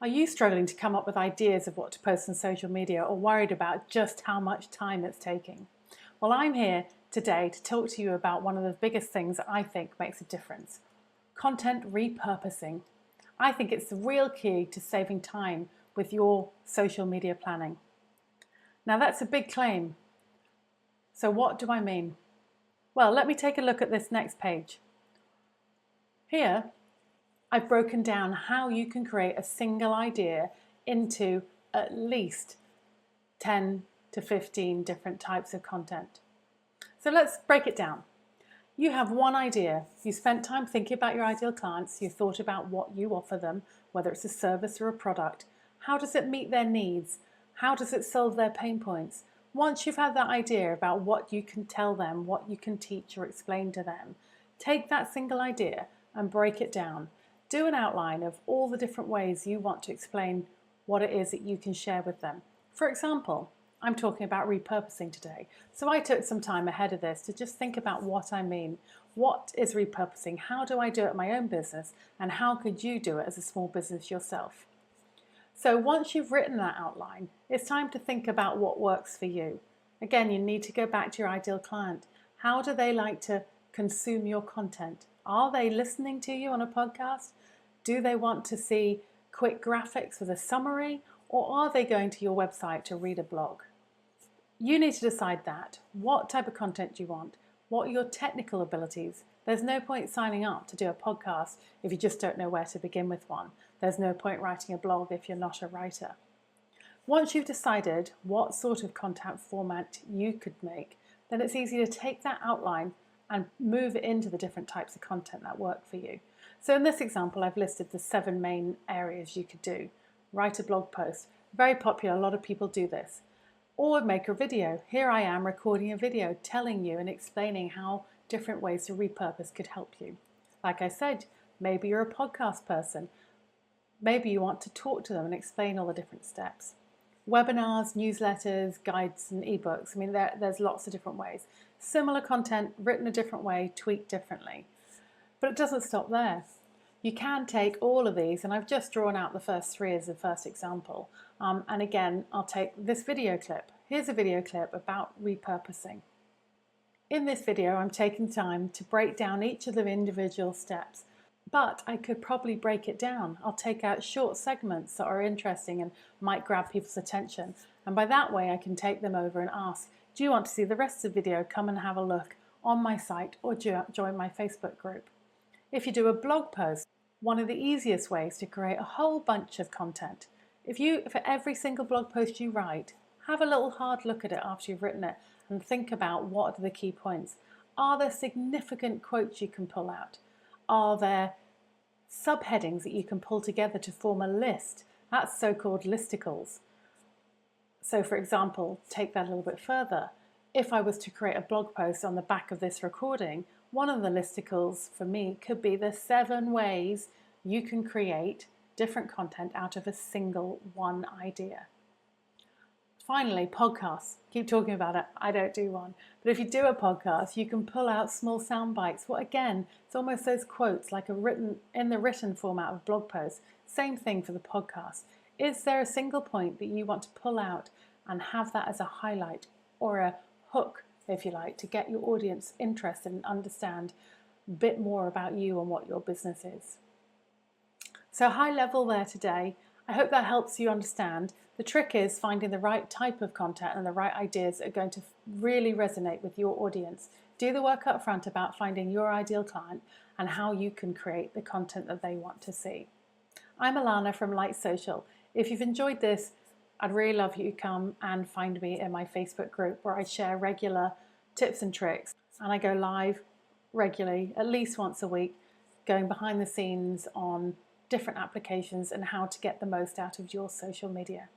Are you struggling to come up with ideas of what to post on social media or worried about just how much time it's taking? Well, I'm here today to talk to you about one of the biggest things that I think makes a difference: content repurposing. I think it's the real key to saving time with your social media planning. Now, that's a big claim. So what do I mean? Well, let me take a look at this next page. Here, I've broken down how you can create a single idea into at least 10 to 15 different types of content. So let's break it down. You have one idea. You spent time thinking about your ideal clients. You thought about what you offer them, whether it's a service or a product. How does it meet their needs? How does it solve their pain points? Once you've had that idea about what you can tell them, what you can teach or explain to them, take that single idea and break it down. Do an outline of all the different ways you want to explain what it is that you can share with them. For example, I'm talking about repurposing today. So I took some time ahead of this to just think about what I mean. What is repurposing? How do I do it in my own business? And how could you do it as a small business yourself? So once you've written that outline, it's time to think about what works for you. Again, you need to go back to your ideal client. How do they like to consume your content? Are they listening to you on a podcast? Do they want to see quick graphics with a summary? Or are they going to your website to read a blog? You need to decide that. What type of content do you want? What are your technical abilities? There's no point signing up to do a podcast if you just don't know where to begin with one. There's no point writing a blog if you're not a writer. Once you've decided what sort of content format you could make, then it's easy to take that outline and move it into the different types of content that work for you. So in this example, I've listed the 7 main areas you could do. Write a blog post. Very popular, a lot of people do this. Or make a video. Here I am recording a video telling you and explaining how different ways to repurpose could help you. Like I said, maybe you're a podcast person. Maybe you want to talk to them and explain all the different steps. Webinars, newsletters, guides and ebooks. I mean, there's lots of different ways. Similar content, written a different way, tweaked differently. But it doesn't stop there. You can take all of these, and I've just drawn out the first 3 as the first example. And again, I'll take this video clip. Here's a video clip about repurposing. In this video, I'm taking time to break down each of the individual steps, but I could probably break it down. I'll take out short segments that are interesting and might grab people's attention. And by that way, I can take them over and ask, do you want to see the rest of the video? Come and have a look on my site or join my Facebook group. If you do a blog post, one of the easiest ways to create a whole bunch of content. For every single blog post you write, have a little hard look at it after you've written it and think about what are the key points. Are there significant quotes you can pull out? Are there subheadings that you can pull together to form a list? That's so-called listicles. So for example, take that a little bit further. If I was to create a blog post on the back of this recording, one of the listicles for me could be the 7 ways you can create different content out of a single one idea. Finally, podcasts. Keep talking about it. I don't do one. But if you do a podcast, you can pull out small sound bites. Well, again, it's almost those quotes like in the written format of blog posts. Same thing for the podcast. Is there a single point that you want to pull out and have that as a highlight or a hook, if you like, to get your audience interested and understand a bit more about you and what your business is? So high level there today. I hope that helps you understand. The trick is finding the right type of content and the right ideas that are going to really resonate with your audience. Do the work up front about finding your ideal client and how you can create the content that they want to see. I'm Alana from Light Social. If you've enjoyed this, I'd really love you to come and find me in my Facebook group where I share regular tips and tricks, and I go live regularly, at least once a week, going behind the scenes on different applications and how to get the most out of your social media.